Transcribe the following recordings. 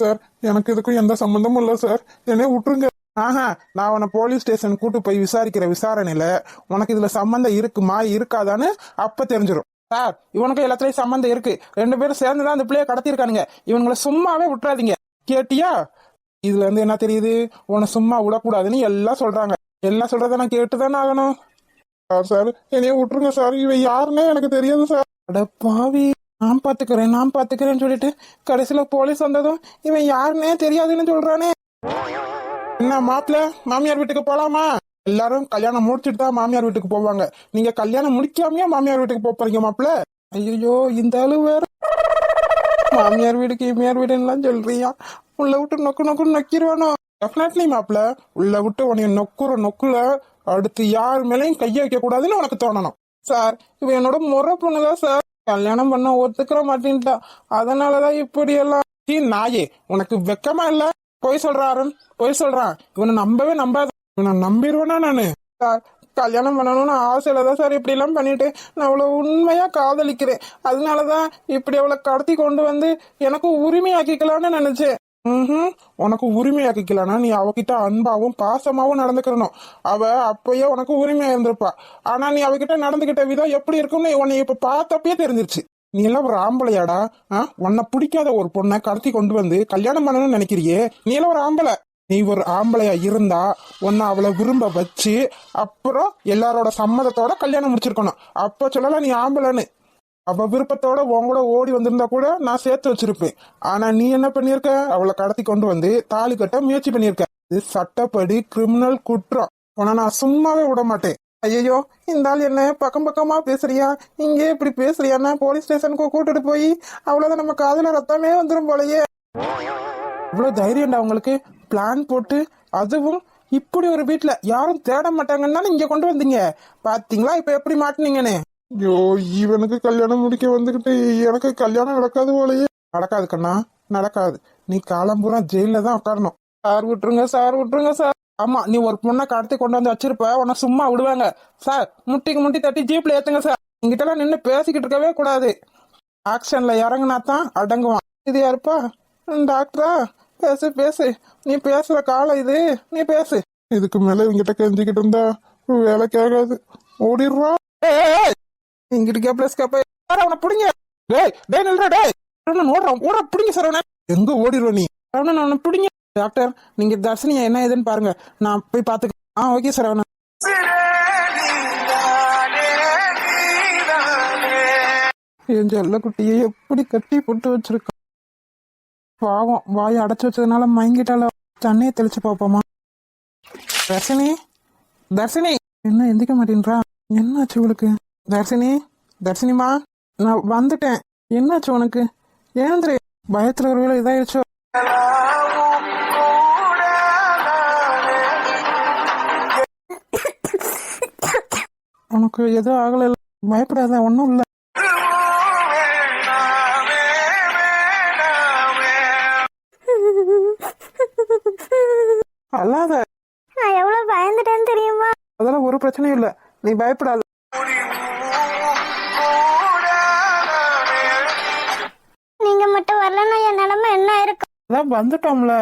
Sir எனக்கு இதுக்கும் எந்த சம்பந்தமும் இல்ல சார், என்னைய விட்டுருங்க. ஆஹா, நான் உன்னை போலீஸ் ஸ்டேஷன் கூட்டு போய் விசாரிக்கிற விசாரணையில உனக்கு இதுல சம்பந்தம் இருக்குமா இருக்காதான்னு அப்ப தெரிஞ்சிடும். சார் இவனுக்கு எல்லாத்துலயும் சம்பந்தம் இருக்கு, 2 பேரும் சேர்ந்துதான் அந்த பிள்ளைய கடத்திருக்கானுங்க, இவங்களை சும்மாவே விட்டுறாதீங்க கேட்டியா? இதுல இருந்து என்ன தெரியுது, உன்னை சும்மா விடக்கூடாதுன்னு எல்லாம் சொல்றாங்க. எல்லாம் சொல்றத நான் கேட்டுதானே ஆகணும். சார் என்னைய விட்டுருங்க சார், இவன் யாருன்னே எனக்கு தெரியாது சார். அட பாவி, நான் பாத்துக்கிறேன்னு சொல்லிட்டு கடைசியில போலீஸ் வந்ததும் இவன் யாருன்னே தெரியாதுன்னு சொல்றானே. என்ன மாப்பிள்ள, மாமியார் வீட்டுக்கு போலாமா? எல்லாரும் கல்யாணம் முடிச்சுட்டு தான் மாமியார் வீட்டுக்கு போவாங்க, நீங்க கல்யாணம் முடிக்காமயே மாமியார் வீட்டுக்கு போறீங்க மாப்பிள்ள. ஐயோ இந்த ஆளு வேற மாமியார் வீடுக்கு இமியார் வீடுன்னு சொல்றியா? உள்ள விட்டு நொக்கு நொக்கிடுவானோ? டெஃபினெட்லி மாப்பிள்ள, உள்ள விட்டு உனைய நொக்குல அடுத்து யார் மேலையும் கைய வைக்க கூடாதுன்னு உனக்கு தோணணும். சார் இவன் என்னோட முறை பொண்ணுதான் சார், கல்யாணம் பண்ண ஒத்துக்கிற மாட்டேன்ட்டா, அதனாலதான் இப்படி எல்லாம். நாயே உனக்கு வெக்கமா இல்ல? பொய் சொல்றான், இவனை நம்பவே நம்பாத. இவனை நம்பிடுவேனா நானு? சார் கல்யாணம் பண்ணணும்னு ஆசையிலதான் சார் இப்படி எல்லாம் பண்ணிட்டு நான் அவ்வளவு உண்மையா காதலிக்கிறேன், அதனாலதான் இப்படி அவளை கடத்தி கொண்டு வந்து எனக்கு உரிமையாக்கிக்கலான்னு நினைச்சேன். உனக்கு உரிமையாக்கிக்கலானா நீ அவகிட்ட அன்பாவும் பாசமாவும் நடந்துக்கிறணும். அவ அப்பயே உனக்கு உரிமையா இருந்திருப்பா, ஆனா நீ அவகிட்ட நடந்துகிட்ட விதம் எப்படி இருக்குன்னு உன்னை இப்ப பார்த்தப்பயே தெரிஞ்சிருச்சு. நீ எல்லாம் ஒரு ஆம்பளையாடா? உன்னை பிடிக்காத ஒரு பொண்ணை கடத்தி கொண்டு வந்து கல்யாணம் பண்ணணும்னு நினைக்கிறியே, நீ எல்லாம் ஒரு ஆம்பளை. நீ ஒரு ஆம்பளையா இருந்தா உன்னை அவளை விரும்ப வச்சு அப்புறம் எல்லாரோட சம்மதத்தோட கல்யாணம் முடிச்சிருக்கணும், அப்ப சொல்லலாம் நீ ஆம்பளைன்னு. அவ விருப்பத்தோட உன் கூட ஓடி வந்திருந்தா கூட நான் சேர்த்து வச்சிருப்பேன். ஆனா நீ என்ன பண்ணிருக்க, அவளை கடத்தி கொண்டு வந்து தாலி கட்ட முயற்சி பண்ணிருக்க. இது சட்டப்படி கிரிமினல் குற்றம், உன நான் சும்மாவே விட மாட்டேன். ஐயோ இந்த ஆள் என்ன பக்கமா பேசுறியா, இங்கே இப்படி பேசுறியான்னா போலீஸ் ஸ்டேஷனுக்கு கூட்டிட்டு போய் அவ்வளவுதான் நம்ம காதுல ரத்தமே வந்துடும் போலயே. இவ்வளவு தைரியம்டா உங்களுக்கு, பிளான் போட்டு அதுவும் இப்படி ஒரு வீட்டுல யாரும் தேட மாட்டாங்கன்னா இங்க கொண்டு வந்தீங்க பாத்தீங்களா? இப்ப எப்படி மாட்டினீங்கன்னு. ஐயோ இவனுக்கு கல்யாணம் முடிக்க வந்துகிட்டு எனக்கு கல்யாணம் நடக்காது போலயே. நடக்காது கண்ணா, நடக்காது. நீ காலம்பூரா ஜெயில தான் உட்காரணும். சார் விட்டுருங்க சார். ஆமா நீ ஒரு பொண்ணை கடத்தி கொண்டு வந்து வச்சிருப்ப, உன்னை சும்மா விடுவாங்க சார்? முட்டி தட்டி ஜீப்ல ஏத்துங்க சார். இங்கிட்ட எல்லாம் நின்று பேசிக்கிட்டு இருக்கவே கூடாது, ஆக்ஷன்ல இறங்குனா தான் அடங்குவான். இது யாருப்பா, டாக்டரா? பேசு, நீ பேசுற காலம் இது, நீ பேசு. இதுக்கு மேல இவங்கிட்ட கெஞ்சிக்கிட்டு இருந்தா வேலைக்கு ஆகாது, ஓடிடுறான். இங்கிட்டு கேப்லஸ் கேப்ப அவனை பிடிங்க. டேய் நில்றா, டேய் ஓடுற பிடிங்க சார். அவனை எங்க ஓடிடுவ நீ? அவனை பிடிங்க. டாக்டர் நீங்க தர்ஷினியா என்ன ஏதுன்னு பாருங்க, நான் போய் பாத்துக்கிறேன். Okay sir. அவனை என் செல்ல குட்டியை எப்படி கட்டி போட்டு வச்சிருக்கான் பாவம், வாயை அடைச்சு வச்சதுனால மயங்கிட்டால. தண்ணியை தெளிச்சு பாப்போமா? தர்ஷினி என்ன எந்திக்க மாட்டேன்றா, என்னாச்சு உங்களுக்கு? தர்ஷினிமா நான் வந்துட்டேன், என்னாச்சு உனக்கு? ஏந்திரே, பயத்துல ஒரு வேலை இதாயிடுச்சோ? உனக்கு எதுவும் ஆகல, பயப்படாத, ஒன்னும் இல்ல. அல்லாத, நான் எவ்வளவு பயந்துட்டேன்னு தெரியுமா? அதெல்லாம் ஒரு பிரச்சனையும் இல்ல, நீ பயப்படாத. நீங்க மட்டும் வரலன்னா என் நிலைமை என்ன இருக்கும்? அதான் வந்துட்டோம்ல,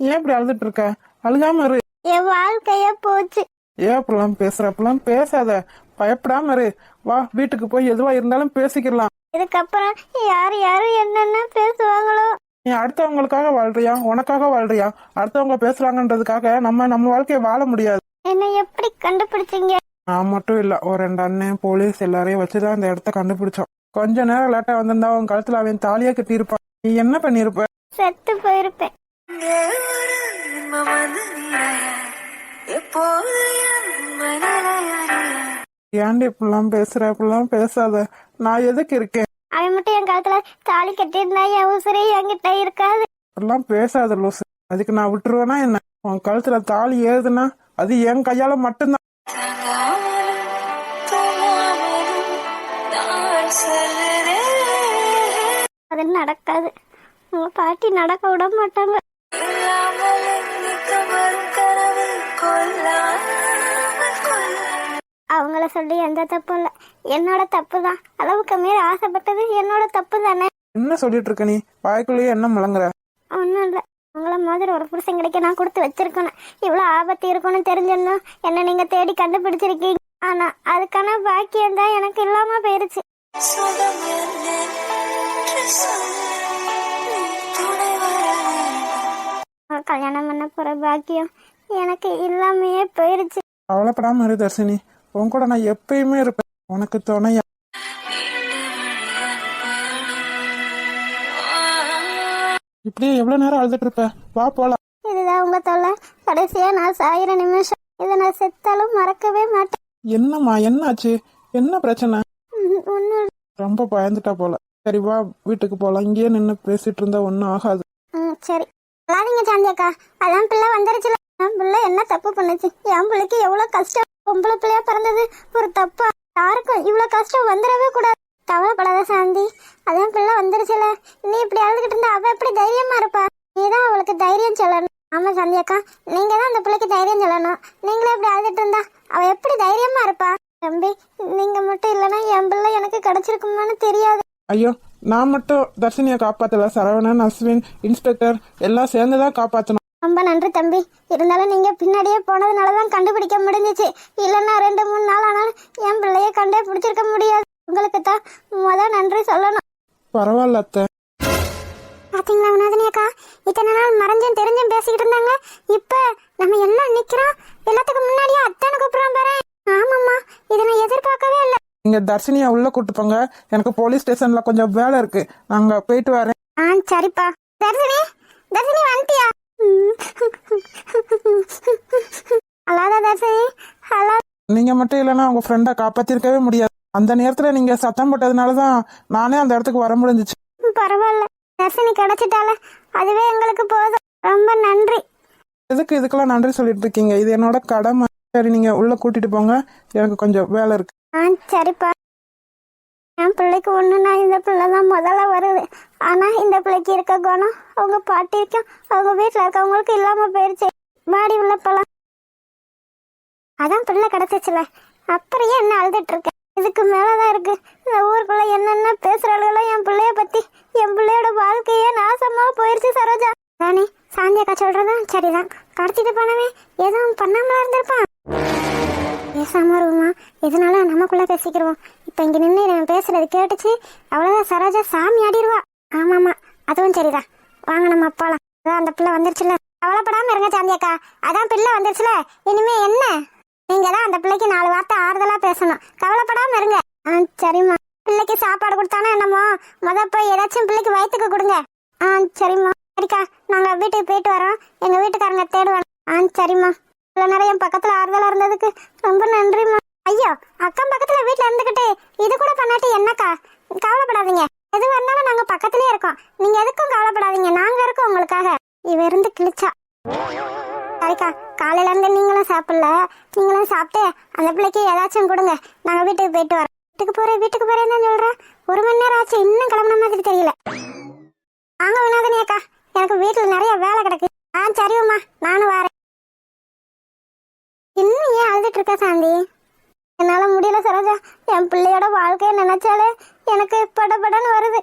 ஏன் இப்படி அழுதுட்டு இருக்க? அழுகாம இரு. என் வாழ்க்கைய போச்சு. ஏன் அப்படிலாம் பேசுறப்பெல்லாம் பேசாத, பயப்படாம இரு. வா வீட்டுக்கு போய் எதுவா இருந்தாலும் பேசிக்கலாம். இதுக்கப்புறம் யாரு என்னென்ன பேசுவாங்களோ. நீ அடுத்தவங்களுக்காக வாழ்றியா, உனக்காக வாழ்றியா? அடுத்தவங்க பேசுறாங்கன்றதுக்காக நம்ம வாழ்க்கைய வாழ முடியாது. என்ன எப்படி கண்டுபிடிச்சீங்க? நான் மட்டும் இல்ல, ஒரு 2 அண்ணன் போலீஸ் எல்லாரையும் வச்சுதான் இந்த இடத்த கண்டுபிடிச்சோம். கொஞ்ச நேரம் லேட்டா வந்திருந்தா அவன் கழுத்துல அவன் தாலியா கட்டி இருப்பான். நீ என்ன பண்ணிருப்ப? செத்து போயிருப்பேன். ஏன்டி இப்படிலாம் பேசுற? இப்படிலாம் பேசாத, நான் எதுக்கு இருக்கேன்? அவன் மட்டும் என் கழுத்துல தாலி கட்டிருந்தா என் உசுரே என்கிட்ட இருக்காது. அப்படிலாம் பேசாத லூசு. அதுக்கு நான் விட்டுருவேனா என்ன? உன் கழுத்துல தாலி ஏறுதுன்னா அது என் கையால மட்டும்தான். அது நடக்காது, உங்க பாட்டி நடக்க விட மாட்டாங்க. உங்களை சொல்லி எந்த தப்பும் இல்லை, என்னோட தப்பு தான். அளவுக்கு மீறி ஆசைப்பட்டது என்னோட தப்பு தானே. என்ன சொல்லிட்டு இருக்க நீ? வாய்க்குள்ளேயே என்ன முழங்குற? ஒன்றும் இல்லை, உங்களை மாதிரி ஒரு புருஷன் கிடைக்க நான் கொடுத்து வச்சிருக்கணும். இவ்வளோ ஆபத்து இருக்குன்னு தெரிஞ்சிருந்தோம் என்ன நீங்க தேடி கண்டுபிடிச்சிருக்கீங்க. ஆனா அதுக்கான பாக்கியம் தான் எனக்கு இல்லாம போயிருச்சு. கல்யாணம் பண்ண போற பாக்கியம் எனக்கு இல்லாமையே போயிருச்சு. கவலைப்படாம இரு தர்ஷினி, உன் கூட நான் எப்பயுமே இருப்பேன், உனக்கு துணையா. இப்படியே எவ்வளவு நேரம் அழுதுட்டு இருப்ப? வா போலாம். இதுதான் உங்க தொல்லை. கடைசியா நான் சாயிர நிமிஷம். இதை நான் செத்தாலும் மறக்கவே மாட்டேன். என்னம்மா, என்னாச்சு? என்ன பிரச்சனை? ஒன்னும் ரொம்ப பயந்துட்டா போல. சரி வா, வீட்டுக்கு போலாம். இங்கேயே நின்று பேசிட்டு இருந்தா ஒன்னும் ஆகாது. சரி. அல்லாதீங்க சாந்தியக்கா, அதான் பிள்ளை வந்துருச்சுல. என் பிள்ளை என்ன தப்பு பண்ணுச்சு? என் பிள்ளைக்கு எவ்வளவு கஷ்டம். பொம்பளை பிள்ளையா பிறந்தது ஒரு தப்பா? யாருக்கும் இவ்வளவு கஷ்டம் வந்துடவே கூடாது. கவலைப்படாத சாந்தி, அதான் பிள்ளை வந்துருச்சுல. நீ இப்படி அழுதுகிட்டு இருந்தா அவ எப்படி தைரியமா இருப்பா? நீதான் அவளுக்கு தைரியம் சொல்லணும். ஆமா சாந்தியக்கா, நீங்க தான் அந்த பிள்ளைக்கு தைரியம் சொல்லணும். நீங்களே இப்படி அழுதுட்டு இருந்தா அவ எப்படி தைரியமா இருப்பா? தம்பி, நீங்க மட்டும் இல்லைன்னா என் பிள்ளை எனக்கு கிடைச்சிருக்குமான்னு தெரியாது. ஐயோ, நான் மட்டும் தர்ஷினியை காப்பாத்தல, சரவணன், அஸ்வின், இன்ஸ்பெக்டர் எல்லாம் சேர்ந்துதான் காப்பாத்தணும். ரொம்ப நன்றி தம்பி. இருந்தாலும் நீங்க பின்னாடியே போனதுனாலதான் கண்டுபிடிக்க முடிஞ்சிச்சு. இல்லைன்னா 2-3 நாள் ஆனாலும் என் பிள்ளைய கண்டே பிடிச்சிருக்க முடியாது. உங்களுக்கு தான் நன்றி சொல்லணும். பரவாயில்ல அத்தை. பாத்தீங்களா வினோதினி அக்கா, இத்தனை நாள் மறைஞ்சும் தெரிஞ்சும் பேசிக்கிட்டு இருந்தாங்க. இப்ப நம்ம எல்லாம் நிக்கிறோம். எல்லாத்துக்கும் முன்னாடியே அத்தானை கூப்பிடுறோம் பாரு. ஆமாம்மா, இதை நான் எதிர்பார்க்கவே இல்லை. நீங்க தர்ஷினியா உள்ள கூட்டு போங்க, எனக்கு போலீஸ் ஸ்டேஷன்ல கொஞ்சம் வேலை இருக்கு, நாங்க போயிட்டு வரேன். சரிப்பா. தர்ஷினி, தர்ஷினி வந்துட்டியா? அல்லாத தர்ஷினி, ஹலோ. நீங்க மட்டும் இல்லைன்னா உங்க ஃப்ரெண்டை காப்பாத்திருக்கவே முடியாது. அந்த நேரத்துல நீங்க சத்தம் போட்டதுனாலதான் நானே அந்த இடத்துக்கு வர முடிஞ்சிச்சு. பரவாயில்ல, தர்ஷினி கிடைச்சிட்டால, அதுவே எங்களுக்கு போதும். ரொம்ப நன்றி. எதுக்கு இதுக்கெல்லாம் நன்றி சொல்லிட்டு இருக்கீங்க? இது என்னோட கடமை. சரி, நீங்க உள்ள கூட்டிட்டு போங்க, எனக்கு கொஞ்சம் வேலை இருக்கு. சரிப்பா. என் பிள்ளைக்கு ஒண்ணுன்னா இந்த பிள்ளைதான் முதல்ல வருது. ஆனா இந்த பிள்ளைக்கு இருக்க குணம் அவங்க பாட்டிக்கும் அவங்க வீட்டுல இருக்கவங்களுக்கு இல்லாம போயிருச்சு. மாடி உள்ள போலாம். அதான் பிள்ளை கிடைச்சிச்சுல, அப்புறம் என்ன அழுதுட்டு இருக்க? இதுக்கு மேலதான் இருக்கு. இந்த ஊருக்குள்ள என்னென்ன பேசுறாளுகளோ என் பிள்ளைய பத்தி. என் பிள்ளையோட வாழ்க்கையே நாசமா போயிருச்சு சரோஜா. தானே சாந்தியக்கா சொல்றதும் சரிதான். கடத்திட்டு போனவே எதுவும் பண்ணாமலா இருந்திருப்பான். பேசாம வருவோமா? இதனால நமக்குள்ள பேசிக்கிறோம். இப்ப இங்க நின்று நான் பேசுறது கேட்டுச்சு, அவ்வளவுதான் சரோஜா சாமி ஆடிடுவா. ஆமாமா, அதுவும் சரிதான். வாங்க நம்ம போலாம். அதான் அந்த பிள்ளை வந்துருச்சுல. கவலைப்படாம இருங்க சாந்தியக்கா, அதான் பிள்ளை வந்துருச்சுல. இனிமே என்ன, நீங்க தான் அந்த பிள்ளைக்கு 4 வார்த்தை ஆறுதலா பேசணும். கவலைப்படாம இருங்க. சரிம்மா. பிள்ளைக்கு சாப்பாடு கொடுத்தானோ என்னமோ, போய் ஏதாச்சும் பிள்ளைக்கு வயிற்றுக்கு கொடுங்க. சரிம்மா. சரிக்கா, நாங்க வீட்டுக்கு போயிட்டு வரோம். எங்க வீட்டுக்காரங்க தேடுவாங்க. சரிம்மா. இவ்வளவு நேரம் என் பக்கத்துல ஆறுதலா இருந்ததுக்கு ரொம்ப நன்றிம்மா. ஐயோ, அக்கம் பக்கத்துல வீட்டுல இருந்துகிட்டு இது கூட பண்ணாட்டி என்னக்கா? கவலைப்படாதீங்க, எது வந்தாலும் நாங்க பக்கத்துலயே இருக்கோம். நீங்க எதுக்கும் கவலைப்படாதீங்க, நாங்க இருக்கோம் உங்களுக்காக. இவ இருந்து கிழிச்சா. சரிக்கா, காலையில இருந்து நீங்களும் சாப்பிடல. நீங்களும் சாப்பிட்டு அந்த பிள்ளைக்கு ஏதாச்சும் கொடுங்க. நாங்க வீட்டுக்கு போயிட்டு வரோம். வீட்டுக்கு போறேன்னு தான் சொல்றேன். 1 மணி நேரம் ஆச்சு, இன்னும் கிளம்புன மாதிரி தெரியல. வாங்க வினோதினி அக்கா, எனக்கு வீட்டுல நிறைய வேலை கிடக்கு. சரிம்மா, நானும் வரேன். இன்னும் ஏன் அழுதுட்டு இருக்க சாந்தி? என்னால முடியல சரோஜா. என் பிள்ளையோட வாழ்க்கைய நினைச்சாலே எனக்கு படபடன்னு வருது.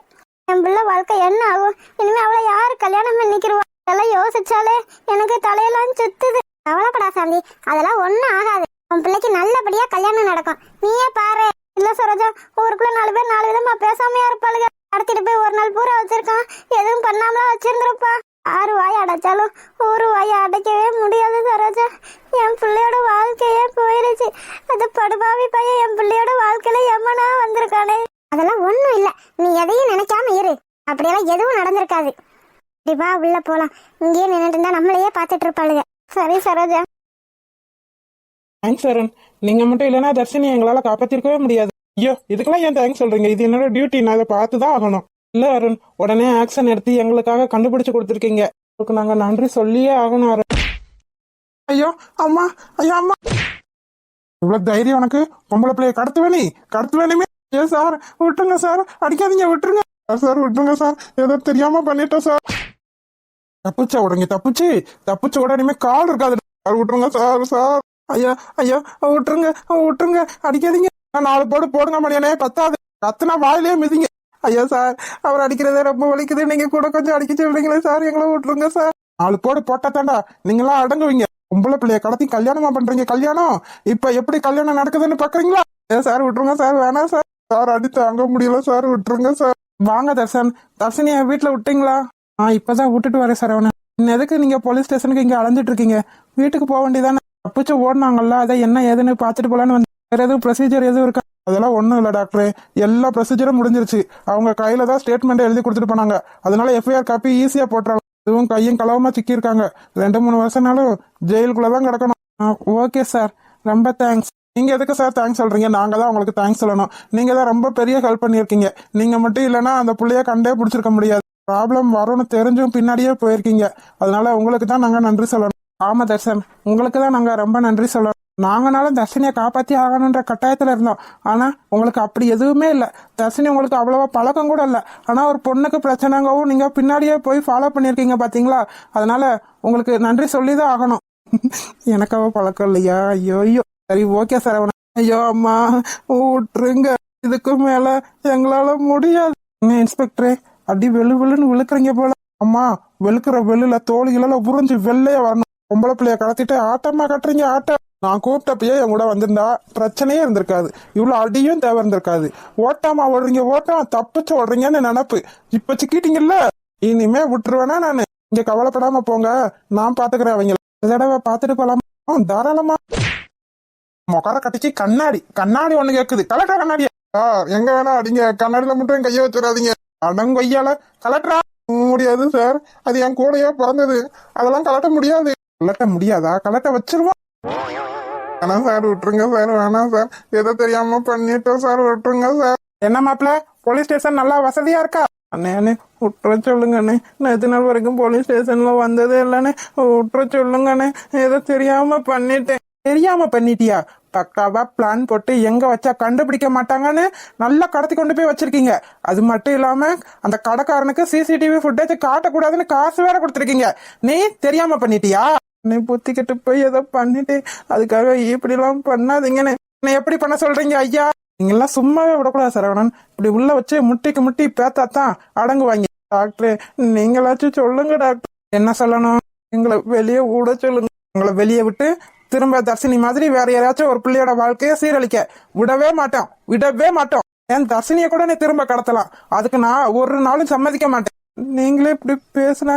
என் பிள்ளை வாழ்க்கை என்ன ஆகும்? இனிமே அவளை யாரு கல்யாணம் பண்ணிக்கிருவா? அதெல்லாம் யோசிச்சாலே எனக்கு தலையெல்லாம் சுத்துது. கவலைப்படா சாந்தி, அதெல்லாம் ஒண்ணும் ஆகாது. உன் பிள்ளைக்கு நல்லபடியா கல்யாணம் நடக்கும், நீயே பாரு. இல்ல சரோஜா, ஊருக்குள்ள 4 பேர் 4 விதமா பேசாமையா இருப்பாளுங்க. கடத்திட்டு போய் 1 நாள் பூரா வச்சிருக்கான், எதுவும் பண்ணாமலா வச்சிருந்திருப்பா. 6 வாய் அடைச்சாலும் 1 வாயை அடைக்கவே முடியாது சரோஜா. என் பிள்ளையோட வாழ்க்கையே போயிருச்சு. அது படுபாவி பையன் என் பிள்ளையோட வாழ்க்கையில எம்மனா வந்திருக்கானே. அதெல்லாம் ஒண்ணும் இல்ல, நீ எதையும் நினைக்காம இரு. அப்படியெல்லாம் எதுவும் நடந்திருக்காது. வா உள்ள போலாம். இங்கேயே நின்றுட்டு இருந்தா நம்மளையே பாத்துட்டு இருப்பாளுங்க. சரி சரோஜா. தேங்க்ஸ் சரண், நீங்க மட்டும் இல்லைன்னா தர்ஷினி எங்களால காப்பாத்திருக்கவே முடியாது. ஐயோ, இதுக்கெல்லாம் ஏன் தேங்க்ஸ் சொல்றீங்க? இது என்னோட டியூட்டி, நான் அதை பார்த்துதான் ஆகணும். இல்ல அருண், உடனே ஆக்ஷன் எடுத்து எங்களுக்காக கண்டுபிடிச்சு கொடுத்துருக்கீங்க. உங்களுக்கு நாங்க நன்றி சொல்லியே ஆகணும் அருண். ஐயோ அம்மா, ஐயோ அம்மா, இவ்வளவு தைரியம் உனக்கு? பொம்பளை பிள்ளைய கடத்துவேணுமே. ஏன் சார், விட்டுருங்க சார், அடிக்காதீங்க, விட்டுருங்க சார், விட்டுருங்க சார், ஏதோ தெரியாம பண்ணிட்டோம் சார். தப்பிச்ச உடனே தப்பிச்சு உடனே கால் இருக்காது. விட்டுருங்க சார். ஐயோ ஐயோ விட்டுருங்க விட்டுருங்க அடிக்காதீங்க. 4 போடு போடுங்க மணியனே பத்தாது. கத்துனா வாயிலே மிதிங்க. ஐயோ சார் அவர் அடிக்கிறதே ரொம்ப வலிக்குது. நீங்க கூட கொஞ்சம் அடிக்க சொல்றீங்களே சார், எங்களை விட்டுருங்க சார். 4 போடு போட்டா தாண்டா நீங்களாம் அடங்குவீங்க. பொம்பளை பிள்ளைய கடத்தி கல்யாணமா பண்றீங்க. கல்யாணம் இப்ப எப்படி கல்யாணம் நடக்குதுன்னு பாக்குறீங்களா? சார் விட்டுருங்க சார், வேணாம் சார். சார் அடி தாங்க முடியல சார், விட்டுருங்க சார். வாங்க தர்ஷன். தர்ஷனிய வீட்டுல விட்டீங்களா? இப்பதான் விட்டுட்டு வரேன் சார். அவனை எதுக்கு நீங்க போலீஸ் ஸ்டேஷனுக்கு இங்க அலைஞ்சிட்டு இருக்கீங்க? வீட்டுக்கு போக வேண்டியதானே? தப்பிச்சு ஓடினாங்கல்ல, அதை என்ன ஏதுன்னு பாத்துட்டு போலான்னு வந்து. வேற எதுவும் ப்ரொசீஜர் எதுவும் இருக்கா? அதெல்லாம் ஒண்ணும் இல்ல டாக்டர், எல்லா ப்ரொசீஜரும் முடிஞ்சிருச்சு. அவங்க கையில தான் ஸ்டேட்மெண்ட் எழுதி கொடுத்துட்டு போனாங்க. அதனால எஃப்ஐஆர் காப்பி ஈஸியா போட்டுறாங்க. இதுவும் கையும் களவுமா சிக்கியிருக்காங்க. 2-3 வருஷம்னாலும் ஜெயிலுக்குள்ளதான் கிடக்கணும். ஓகே சார், ரொம்ப தேங்க்ஸ். நீங்க எதுக்கு சார் தேங்க்ஸ் சொல்றீங்க? நாங்க தான் உங்களுக்கு தேங்க்ஸ் சொல்லணும். நீங்க தான் ரொம்ப பெரிய ஹெல்ப் பண்ணிருக்கீங்க. நீங்க மட்டும் இல்லைன்னா அந்த புள்ளைய கண்டே பிடிச்சிருக்க முடியாது. ப்ராப்ளம் வரும்னு தெரிஞ்சும் பின்னாடியே போயிருக்கீங்க. அதனால உங்களுக்கு தான் நாங்க நன்றி சொல்லணும். ஆமா தர்ஷன், உங்களுக்கு தான் நாங்க ரொம்ப நன்றி சொல்லணும். நாங்கனாலும் தர்ஷினியை காப்பாத்தி ஆகணுன்ற கட்டாயத்துல இருந்தோம். ஆனா உங்களுக்கு அப்படி எதுவுமே இல்ல. தர்ஷினி உங்களுக்கு அவ்வளவா பழக்கம் கூட இல்ல. ஆனா ஒரு பொண்ணுக்கு பிரச்சனைங்கவும் நீங்க பின்னாடியே போய் ஃபாலோ பண்ணிருக்கீங்க பாத்தீங்களா? அதனால உங்களுக்கு நன்றி சொல்லிதான் ஆகணும். எனக்கு அவ பழக்கம் இல்லையா? ஐயோ ஐயோ. சரி ஓகே சார். அவன ஐயோ அம்மா விட்டுருங்க. இதுக்கு மேல எங்களால முடியாது. இன்ஸ்பெக்டரே அடி வெளு வெளுன்னு விழுக்குறீங்க போல. அம்மா வெளுக்குற வெள்ளுல தோழிகளெல்லாம் உறிஞ்சு வெள்ளைய வரணும். பொம்பளை பிள்ளைய கடத்திட்டு ஆட்டமா கட்டுறீங்க ஆட்டம். நான் கூப்பிட்டப்பயே என் கூட வந்திருந்தா பிரச்சனையே இருந்திருக்காது. இவ்வளவு அடியும் தேவை இருந்திருக்காது. ஓட்டாமா ஓடுறீங்க, ஓட்டம் தப்பிச்சு ஓடுறீங்கன்னு நினப்பு. இப்ப சிக்கிட்டீங்கல்ல, இனிமே விட்டுருவேனா நானு. இங்க கவலைப்படாம போங்க, நான் பாத்துக்கிறேன். அவங்க தடவை பாத்துட்டு போலாமா? தாராளமா. மொகர கட்டிச்சு கண்ணாடி கண்ணாடி ஒண்ணு கேக்குது. கலட்டா கண்ணாடியா? எங்க வேணா அடிங்க, கண்ணாடியில மட்டும் கைய வச்சிடாதீங்க. அடங்கொய்யால கலட்டா முடியாது சார். அது என் கூடயே பிறந்தது. அதெல்லாம் கலட்ட முடியாது. கலட்ட முடியாதா? கலட்ட வச்சிருவோம். வேணாம் சார், விட்டுருங்க சார். வேணாம் சார், ஏதோ தெரியாம பண்ணிட்டோம் சார், விட்டுருங்க சார். என்ன மாப்பிள்ள, போலீஸ் ஸ்டேஷன் நல்லா வசதியா இருக்கா? அண்ணே விட்டுற சொல்லுங்கண்ணே. நான் எத்தனை நாள் வரைக்கும் போலீஸ் ஸ்டேஷன்ல வந்ததே இல்லைண்ணே. விட்டுற சொல்லுங்கண்ணே. ஏதோ தெரியாம பண்ணிட்டேன். தெரியாம பண்ணிட்டியா? பக்காவா பிளான் போட்டு எங்க வச்சா கண்டுபிடிக்க மாட்டாங்கன்னு நல்லா கடத்தி கொண்டு போய் வச்சிருக்கீங்க. அது மட்டும் இல்லாம அந்த கடைக்காரனுக்கு சிசிடிவி ஃபுட்டேஜ் காட்டக்கூடாதுன்னு காசு வேற கொடுத்துருக்கீங்க. நீ தெரியாம பண்ணிட்டியா? நீ புத்திக்கிட்டு போய் ஏதோ பண்ணிட்டு அதுக்காக இப்படி எல்லாம் பண்ணாதீங்கன்னு நீ எப்படி பண்ண சொல்றீங்க ஐயா? நீங்க எல்லாம் சும்மாவே விடக்கூடாது சரவணன். இப்படி உள்ள வச்சு முட்டிக்கு முட்டி பேத்தாத்தான் அடங்குவாங்க. டாக்டர் நீங்களாச்சும் சொல்லுங்க டாக்டர். என்ன சொல்லணும்? எங்களை வெளியே விட சொல்லுங்க. உங்களை வெளியே விட்டு திரும்ப தர்ஷினி மாதிரி வேற யாராச்சும் ஒரு பிள்ளையோட வாழ்க்கைய சீரழிக்க விடவே மாட்டோம், விடவே மாட்டோம். என் தர்ஷினிய கூட நீ திரும்ப கடத்தலாம். அதுக்கு நான் ஒரு நாளும் சம்மதிக்க மாட்டேன். நீங்களே இப்படி பேசுனா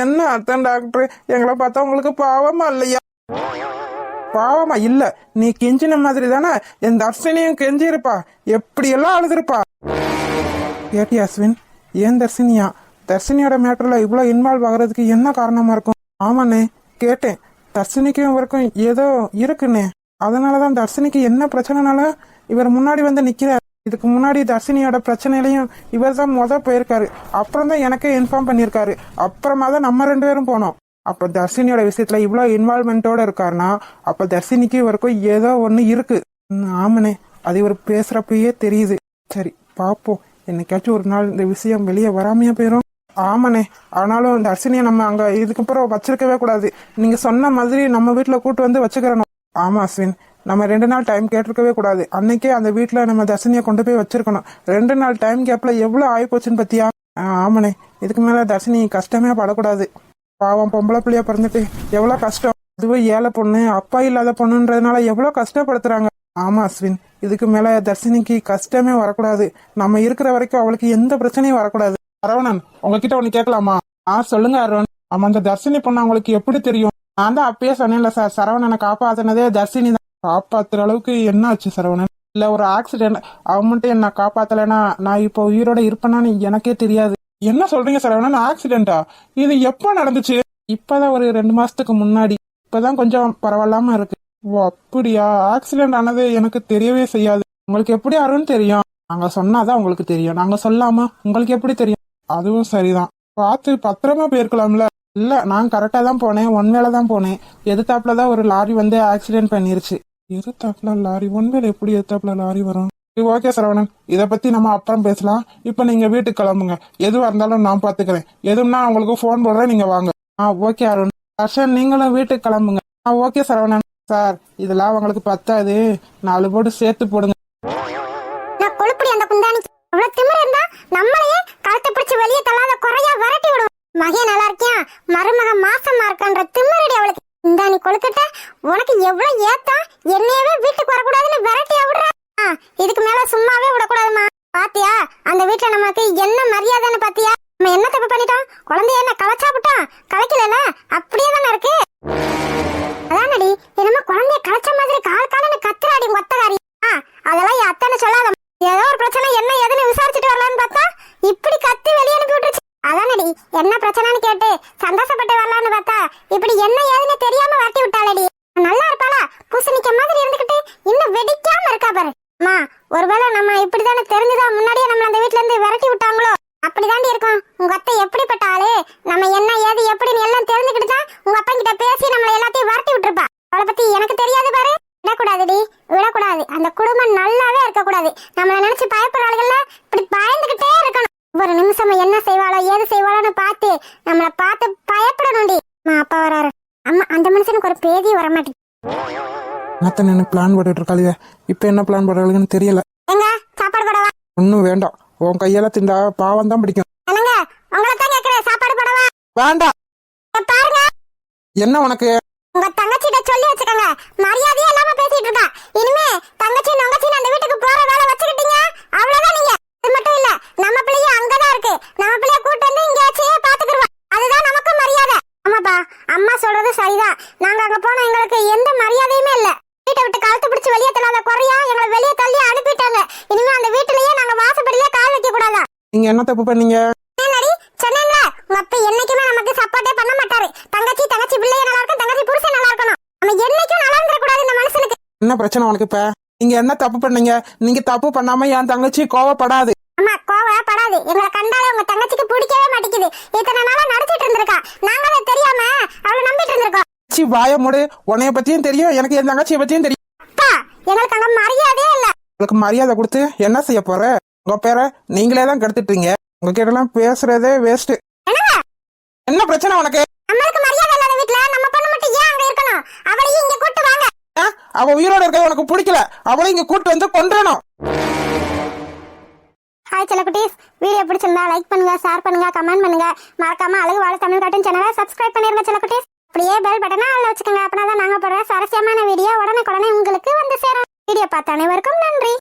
என்ன அர்த்தம் டாக்டர்? எங்களை பார்த்தா உங்களுக்கு பாவமா இல்லையா? பாவமா இல்ல, நீ கெஞ்சின மாதிரி தானே என் தர்ஷினியும் கெஞ்சி இருப்பா. எப்படி எல்லாம் அழுதுருப்பா. கேட்டி அஸ்வின், ஏன் தர்ஷினியா? தர்ஷினியோட மேட்டர்ல இவ்வளவு இன்வால்வ் ஆகுறதுக்கு என்ன காரணமா இருக்கும்? ஆமாண்ணே கேட்டேன். தர்ஷினிக்கும் இவருக்கும் ஏதோ இருக்குண்ணே. அதனாலதான் தர்ஷினிக்கு என்ன பிரச்சனைனால இவர் முன்னாடி வந்து நிக்கிறார். இதுக்கு முன்னாடி தர்ஷினியோட பிரச்சனையிலையும் இவர் தான் போயிருக்காரு. அப்புறம் தான் எனக்கே இன்ஃபார்ம் பண்ணிருக்காரு. அப்புறமா தான் நம்ம 2 பேரும் போனோம். அப்ப தர்ஷினியோட விஷயத்துல இவ்வளவு இன்வால்வ்மெண்டோட இருக்காருன்னா அப்ப தர்ஷினிக்கு இவருக்கும் ஏதோ ஒண்ணு இருக்கு. ஆமனே, அது இவர் பேசுறப்பயே தெரியுது. சரி பாப்போம், என்னைக்காச்சும் ஒரு நாள் இந்த விஷயம் வெளியே வராமையா போயிரும். ஆமாண்ணே, ஆனாலும் தர்ஷினியை நம்ம அங்க இதுக்கப்புறம் வச்சிருக்கவே கூடாது. நீங்க சொன்ன மாதிரி நம்ம வீட்டுல கூட்டு வந்து வச்சுக்கிறணும். ஆமா அஸ்வின், நம்ம 2 நாள் டைம் கேட்டிருக்கவே கூடாது. அன்னைக்கே அந்த வீட்டுல நம்ம தர்ஷினியை கொண்டு போய் வச்சிருக்கணும். 2 நாள் டைம் கேப்ல எவ்வளவு ஆயிப்போச்சுன்னு பத்தியா? ஆமாண்ணே, இதுக்கு மேல தர்ஷினி கஷ்டமே படக்கூடாது. பாவம் பொம்பளை பிள்ளையா பிறந்துட்டு எவ்வளவு கஷ்டம். அதுவும் ஏழை பொண்ணு, அப்பா இல்லாத பொண்ணுன்றதுனால எவ்வளவு கஷ்டப்படுத்துறாங்க. ஆமா அஸ்வின், இதுக்கு மேல தர்ஷினிக்கு கஷ்டமே வரக்கூடாது. நம்ம இருக்கிற வரைக்கும் அவளுக்கு எந்த பிரச்சனையும் வரக்கூடாது. அரவணன், உங்ககிட்ட ஒண்ணு கேட்கலாமா? சொல்லுங்க அருண். ஆமா, அந்த தர்ஷினி பொண்ணு உங்களுக்கு எப்படி தெரியும்? நான் தான் அப்பயே சொன்னேன்ல சார், சரவணனை காப்பாத்தினதே தர்ஷினி தான். காப்பாத்துற அளவுக்கு என்ன ஆச்சு சரவணன்? இல்ல ஒரு ஆக்சிடென்ட், அவன் மட்டும் என்ன காப்பாத்தலைன்னா நான் இப்போ உயிரோட இருப்பேனான்னு எனக்கே தெரியாது. என்ன சொல்றீங்க சரவணன்? ஆக்சிடென்டா? இது எப்ப நடந்துச்சு? இப்பதான் ஒரு 2 மாசத்துக்கு முன்னாடி. இப்பதான் கொஞ்சம் பரவாயில்லாம இருக்கு. ஓ அப்படியா? ஆக்சிடென்ட் ஆனது எனக்கு தெரியவே செய்யாது. உங்களுக்கு எப்படி அருண் தெரியும்? நாங்க சொன்னாதான் உங்களுக்கு தெரியும். நாங்க சொல்லாம உங்களுக்கு எப்படி தெரியும்? அதுவும் சரிதான். பார்த்து பத்திரமா போயிருக்கலாம்ல. இல்ல, நான் கரெக்டா தான் போனேன். ஒன்வேளை தான் போனேன். எதிர்த்தாப்புலதான் ஒரு லாரி வந்து ஆக்சிடென்ட் பண்ணிருச்சு. எதிர்த்தாப்புல லாரி? ஒன்வேளை எப்படி எதிர்த்தாப்புல லாரி வரும்? ஓகே சரவணன், இத பத்தி நம்ம அப்புறம் பேசலாம். இப்ப நீங்க வீட்டுக்கு கிளம்புங்க. எதுவா இருந்தாலும் நான் பாத்துக்கிறேன். எதுனா உங்களுக்கு போன் போடுறேன், நீங்க வாங்க. ஓகே அருண். தர்ஷன், நீங்களும் வீட்டுக்கு கிளம்புங்க. ஓகே சரவணன். சார் இதெல்லாம் அவங்களுக்கு பத்தாது, 4 போட்டு சேர்த்து போடுங்க. நான் கொழுப்படி அந்த குந்தாணி அவ்வளவு திமிரு இருந்தா நம்மளையே கழுத்தை பிடிச்சு வெளியே தள்ளாத குறையா விரட்டி விடும். மகன் நல்லா இருக்கியா, மருமக மாசமா இருக்கான்ற திமிரடி அவளுக்கு. குந்தாணி கொழுக்கட்ட உனக்கு எவ்வளவு ஏத்தா, என்னையவே வீட்டுக்கு வரக்கூடாதுன்னு விரட்டியா விடுற. இதுக்கு மேல சும்மாவே விடக்கூடாதுமா. பாத்தியா அந்த வீட்டுல நமக்கு என்ன மரியாதைன்னு பாத்தியா? நம்ம என்ன தப்பு பண்ணிட்டோம்? குழந்தைய என்ன களைச்சா விட்டோம்? களைக்கல, அப்படியே தானே இருக்கு. அதானடி என்னமோ குழந்தைய களைச்ச மாதிரி கால் காலன்னு கத்துறாடி மொத்தகாரி. அதெல்லாம் என் அத்தனை சொல்லாத. ஏதோ ஒரு பிரச்சனை என்ன ஏதுன்னு விசாரிச்சுட்டு வரலான்னு பார்த்தா இப்படி கத்தி வெளியே அனுப்பி விட்டுருச்சு. அதானடி என்ன பிரச்சனைன்னு கேட்டு சந்தோஷப்பட்டு வரலான்னு பார்த்தா இப்படி என்ன ஏதுன்னு தெரியாம வரட்டி விட்டாளடி. நல்லா இருப்பாளா? பூசணிக்க மாதிரி இருந்துகிட்டு இன்னும் வெடிக்காம இருக்கா பாரு. அம்மா ஒருவேளை நம்ம இப்படிதானே தெரிஞ்சுதான் முன்னாடியே நம்மள அந்த வீட்டுல இருந்து விரட்டி விட்டாங்களோ? அப்படிதாண்டி இருக்கும். உங்க அத்தை எப்படிப்பட்ட ஆளு, நம்ம என்ன ஏது எப்படின்னு எல்லாம் தெரிஞ்சுக்கிட்டு தான் உங்க அப்பா கிட்ட பேசி நம்மள எல்லாத்தையும் வரட்டி விட்டுருப்பா. அவளை பத்தி எனக்கு தெரியாது பாரு. விடக்கூடாதுடி, விடக்கூடாது. அந்த குடும்பம் நல்லாவே இருக்கக்கூடாது. நம்மள நினைச்சு பயப்படுற ஆளுகள்ல இப்படி பயந்துகிட்டே இருக்கணும். ஒரு நிமிஷம் என்ன செய்வாளோ ஏது செய்வாளோன்னு பார்த்து நம்மள பார்த்து பயப்படணும்டி. அப்பா வராரு. அம்மா அந்த மனுஷனுக்கு ஒரு பேதி வரமாட்டேன். அத்தனை என்ன பிளான் போட்டுட்டு இருக்காளுங்க. இப்ப என்ன பிளான் போடுறாளுன்னு தெரியல. எங்க சாப்பாடு போடவா? ஒன்னும் வேண்டாம், உன் கையால திண்டா பாவம் தான் பிடிக்கும். என்னங்க உங்களை தான் கேக்குறேன், சாப்பாடு போடவா? வேண்டாம். பாருங்க என்ன உனக்கு? உங்க தங்கச்சிட்ட சொல்லி வச்சுக்கோங்க, மரியாதையே இல்லாம பேசிட்டு இருக்கா. இனிமே தங்கச்சி நங்கச்சின்னு அந்த வீட்டுக்கு போற வேலை வச்சுக்கிட்டீங்க அவ்வளவுதான். நீங்க இது மட்டும் இல்ல, நம்ம பிள்ளையும் அங்கதான் இருக்கு. நம்ம பிள்ளைய கூட்டு வந்து இங்க வச்சு பாத்துக்கிடுவோம். அதுதான் நமக்கு மரியாதை. ஆமாப்பா, அம்மா சொல்றது சரிதான். நாங்க அங்க போன எங்களுக்கு எந்த மரியாதையுமே இல்ல. வீட்டை விட்டு கழுத்து பிடிச்சு வெளியே தள்ளாத குறையா எங்களை வெளியே தள்ளி அனுப்பிட்டாங்க. இனிமே அந்த வீட்டுலயே நாங்க வாசப்படியிலே கால் வைக்க கூடாதா? நீங்க என்ன தப்பு பண்ணீங்க? சொன்னேன்ல, உங்க அப்பா என்னைக்குமே நமக்கு சப்போர்ட்டே பண்ண மாட்டாரு. தங்கச்சி தங்கச்சி பிள்ளைய நல்லா இருக்கும், தங்கச்சி புருஷன் நல்லா இருக்கணும். நம்ம என்னைக்கும் நல்லா இருந்துட கூடாது இந்த மனுஷனுக்கு. என்ன பிரச்சனை உனக்கு இப்ப? நீங்க என்ன தப்பு பண்ணீங்க? நீங்க தப்பு பண்ணாம என் தங்கச்சி கோவப்படாது. அம்மா கோவப்படாது. எங்களை கண்டாலே உங்க தங்கச்சிக்கு பிடிக்கவே மாட்டேங்குது. இத்தனை நாளா நடிச்சிட்டு இருந்திருக்கா. நாங்க அதை தெரியாம அவளை நம்பிட்டு இருந்திருக்கோம். சி வாய மூடு. உன்னைய பத்தியும் தெரியும், எனக்கு என் தங்கச்சியை பத்தியும் தெரியும். அப்பா எங்களுக்கு அங்க மரியாதையே இல்ல. உங்களுக்கு மரியாதை கொடுத்து என்ன செய்ய போற? உங்க பேரை நீங்களே தான் கெடுத்துட்டீங்க. உங்ககிட்ட எல்லாம் பேசுறதே வேஸ்ட். என்ன பிரச்சனை உனக்கு? நம்மளுக்கு மரியாதை இல்லாத வீட்ல நம்ம பொண்ணு மட்டும் ஏன் அங்க இருக்கணும்? அவளையும் இங்க கூட்டு வாங்க. அவ உயிரோட இருக்க உனக்கு பிடிக்கல, அவளை இங்க கூட்டு வந்து கொன்றணும். ஹாய் செல்லக்குட்டீஸ், வீடியோ பிடிச்சிருந்தா லைக் பண்ணுங்க, ஷேர் பண்ணுங்க, கமெண்ட் பண்ணுங்க. மறக்காம அழகு வாழ தமிழ் காட்டன் சேனலை சப்ஸ்கிரைப் பண்ணிருங்க செல்லக்குட்டீஸ். அப்படியே பெல் பட்டனை ஆல்ல வச்சுக்கோங்க. அப்பதான் நாங்க போடுற சுவாரஸ்யமான வீடியோ உடனே உங்களுக்கு வந்து சேரும். வீடியோ பார்த்த அனைவருக்கும் நன்றி.